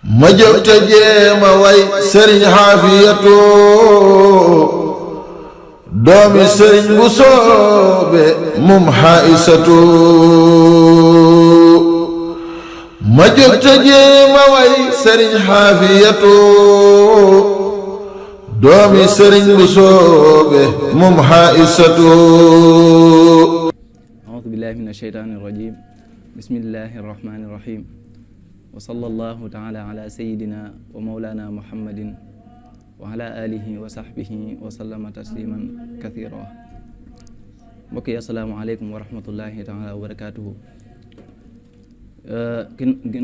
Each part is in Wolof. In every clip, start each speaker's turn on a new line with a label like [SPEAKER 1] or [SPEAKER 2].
[SPEAKER 1] ma jóg te jéema way sëriñ xaafiyatu doomi sëriñ bu soobe mum xaisatu ma jóg te jéema way sëriñ xaafiyatu doomi sëriñ bu soobe mum xaisatu
[SPEAKER 2] audu billahi min asheytaani irrajim bismillahi irrahmani irrahim wa sallallahu taala ala sayidina wa maulana muhammadin wa ala alihi wa sahbihi wa sallama tasliman kathira. mbokk yi assalaamu aleykum wa rahmatullahi taala wa barakatuhu.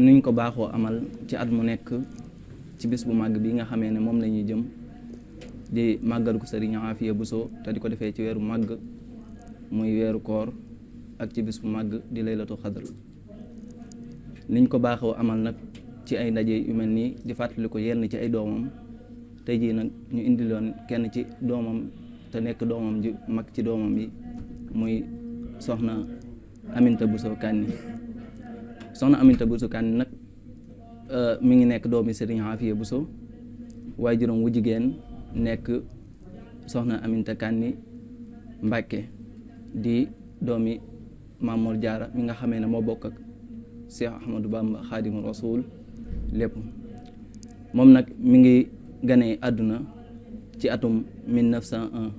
[SPEAKER 2] nuñ ko baaxoo amal ci at mu nekk ci bis bu màgg bi nga xamee ne moom la ñuy jëm di màggal ko Sëriñ Aafiya Buso te di ko defee ci weeru màgg muy weeru koor ak ci bis bu màgg di laylatu xadr. niñ ko baaxoo amal nag ci ay ndaje yu mel nii di fàttali ko yenn ci ay doomam tey jii nag ñu indiloon kenn ci doomam te nekk doomam ji mag ci doomam yi muy soxna Aminta Buso Kanni. soxna Aminta Buso Kanni nag mi ngi nekk doomi Sëriñ Aafiya Buso waaye juróom wu jigéen nekk soxna Aminta Kanni Mbàkke di doomi Mamour Jaara mi nga xamee ne moo bokk ak Cheikh Ahmadou Bamba Xaadimu Rasuul lépp. moom nag mi ngi ganee àdduna ci atum 1901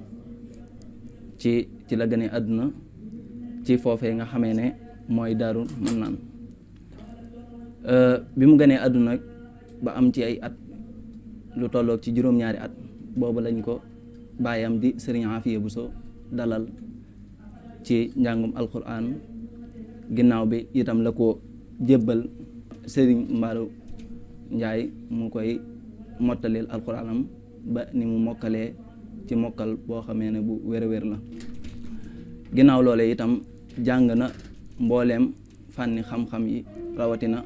[SPEAKER 2] ci la ganee àdduna ci foofee nga xamee ne mooy Daaru Manaan. bi mu ganee àdduna ba am ci ay at lu tolloog ci juróom-ñaari at boobu lañ ko baayam di Sëriñ Aafiya Buso dalal ci njàngum alquran. ginnaaw bi itam la ko jébbal Sëriñ Mbaaru Njaay mu koy mottalil alquranam ba ni mu mokkalee ci mokkal boo xamee ne bu wér-wér la. ginnaaw loole itam jàng na mbooleem fànni xam-xam yi rawatina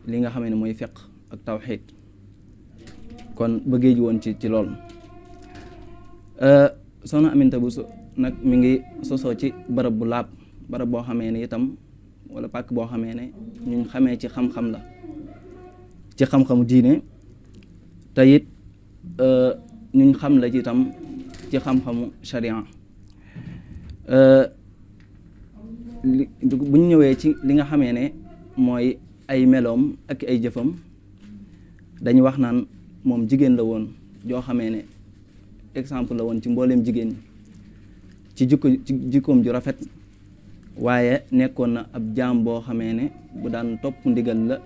[SPEAKER 2] li nga xamee ne mooy fiq ak tawxiid kon bëggee ji woon ci lool. soxna Aminta Buso nag mi ngi sosoo ci barab bu laab, barab boo xamee ne itam wala pàkk boo xamee ne ñun xamee ci xam-xam la, ci xam-xamu diine te it ñun xam la ci itam ci xam-xamu sharia. bu ñu ñëwee ci li nga xamee ne mooy ay meloom ak ay jëfam dañu wax naan moom jigéen la woon joo xamee ne exemple la woon ci mbooleem jigéen ñi ci jikkoom ju rafet, waaye nekkoon na ab jaam boo xamee ne bu daan topp ndigal la,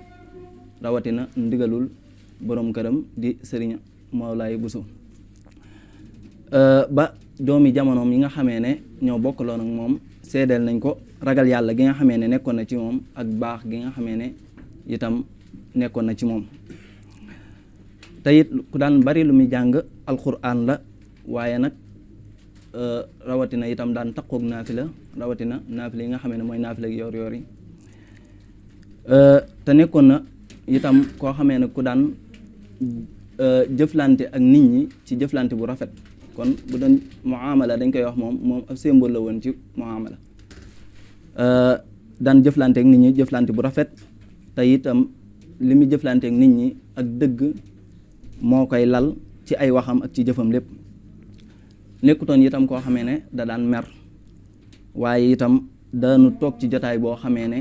[SPEAKER 2] rawatina ndigalul borom këram di Sëriñ Mawlaay Buso. ba doomi jamonoom yi nga xamee ne ñoo bokkaloon ak moom seedeel nañ ko ragal yàlla gi nga xamee ne nekkoon na ci moom ak baax gi nga xamee ne itam nekkoon na ci moom. te it ku daan bari lu muy jàng alquran la, waaye nag rawatina itam daan taqoog naafila, rawatina naafila yi nga xamee ne mooy naafila yor yor yi. te nekkoon na itam koo xamee ne ku daan jëflante ak nit ñi ci jëflante bu rafet. kon bu doon muamala dañ koy wax moom ab symbole la woon ci muamala. daan jëflante ak nit ñi jëflante bu rafet te itam li muy jëflante ak nit ñi ak dëgg moo koy lal ci ay waxam ak ci jëfam lépp. nekkutoon itam koo xamee ne da daan mer, waaye itam daanu toog ci jotaay boo xamee ne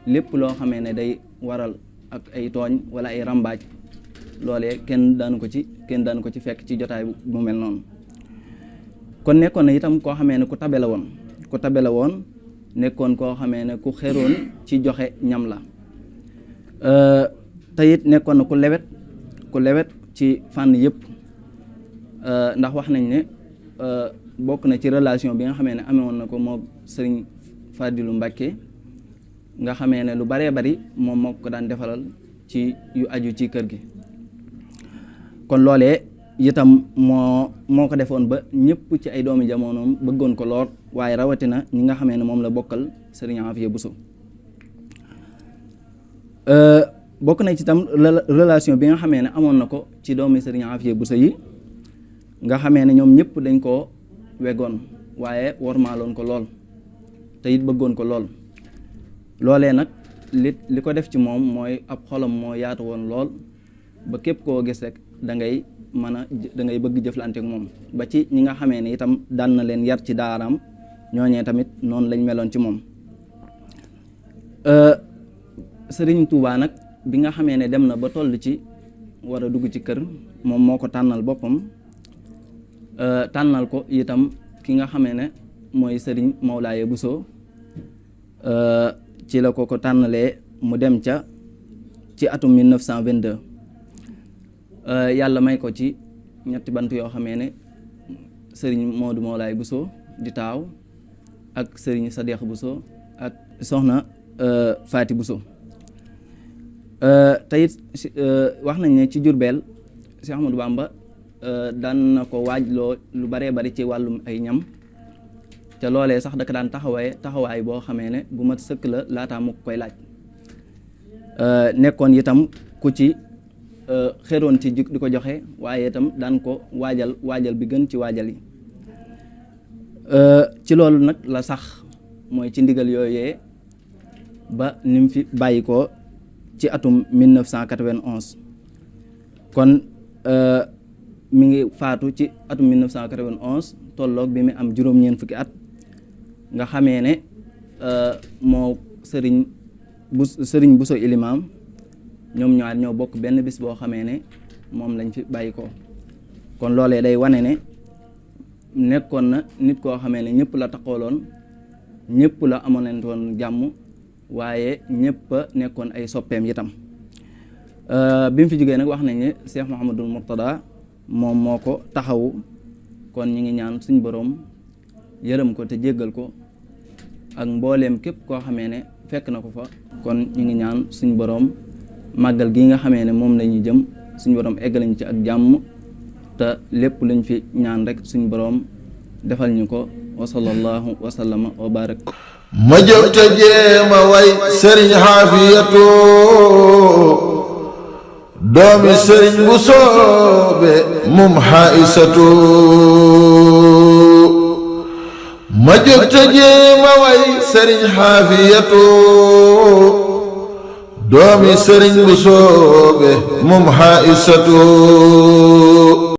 [SPEAKER 2] lépp loo xamee ne day waral ak ay tooñ wala ay rambaaj loolee kenn daanu ko ci fekk ci jotaay bu mel noonu. kon nekkoon na itam koo xamee ne ku tabe la woon nekkoon koo xamee ne ku xeroon ci joxe ñam la. te it nekkoon na ku lewet ci fànn yëpp, ndax wax nañ ne bokk na ci relation bi nga xamee ne amewoon na ko moo Sëriñ Fadilu Mbàkke nga xamee ne lu baree bari moom moo ko daan defalal ci yu aju ci kër gi. kon loolee itam moo ko defoon ba ñëpp ci ay doomi jamonoom bëggoon ko lool, waaye rawatina ñi nga xamee ne moom la bokkal Sëriñ Aafiya Buso. bokk na ci itam relation bi nga xamee ne amoon na ko ci doomi Sëriñ Aafiya Buso yi nga xamee ne ñoom ñëpp dañ koo wegoon, waaye wormaaloon ko lool te it bëggoon ko lool. loolee nag li ko def ci moom mooy ab xolam moo yaatu woon lool ba képp koo gis rek da ngay bëgg jëflante ak moom ba ci ñi nga xamee ne itam daan na leen yar ci daaraam ñooñee tamit noonu lañ meloon ci moom. Sëriñ Tuubaa nag bi nga xamee ne dem na ba toll ci war a dugg ci kër moom moo ko tànnal boppam tànnal ko itam ki nga xamee ne mooy Sëriñ Mawlaaye Bousso ci la ko tànnalee mu dem ci atum 1922 yàlla may ko ci ñetti bant yoo xamee ne Sëriñ Moodu Mawlaaye Bousso di taaw ak Sëriñ Sadeex Bousso ak soxna Faati Bousso te it wax nañ ne ci Jurbel Cheikh Ahmadou Bamba daan na ko waajloo lu baree bari ci wàllum ay ñam te loolee sax da ko daan taxawaay boo xamee ne bu mat sëkk la laataa mu koy laaj nekkoon itam ku ci xeroon ci di ko joxe waaye itam daan ko waajal bi gën ci waajal yi ci loolu nag la sax mooy ci ndigal yooyee ba ni mu fi bàyyi ko ci atum 1991 kon mi ngi faatu ci atum 1991 tolloog bi mu am juróom-ñeent fukki at nga xamee ne moo sëriñ Bousso Ilimaam ñoom ñaar ñoo bokk benn bis boo xamee ne moom lañ fi bàyyi ko kon loolee day wane ne nekkoon na nit koo xamee ne ñëpp la taxooloon ñëpp la amoonentoon jàmm waaye ñëpp a nekkoon ay soppeem itam bi mu fi jógee nag wax nañ ne Cheikh Mouhamadul Mourtada moom moo ko taxawu kon ñi ngi ñaan suñ boroom yërëm ko te jéggal ko ak mbooleem képp koo xamee ne fekk na ko fa kon ñi ngi ñaan suñ boroom màggal gi nga xamee ne moom la ñuy jëm suñ boroom eggalañ ci ak jàmm te lépp luñ fi ñaan rek suñ boroom defal ñu ko wa sallallahu wa sallama wa barak
[SPEAKER 1] ma jóg te jéema way sëriñ Xaafiyatu doomi sëriñ bu soobe mum Xaisatu ma jóg te jéema way sëriñ Xaafiyatu doomi sëriñ bu soobe mum Xaisatu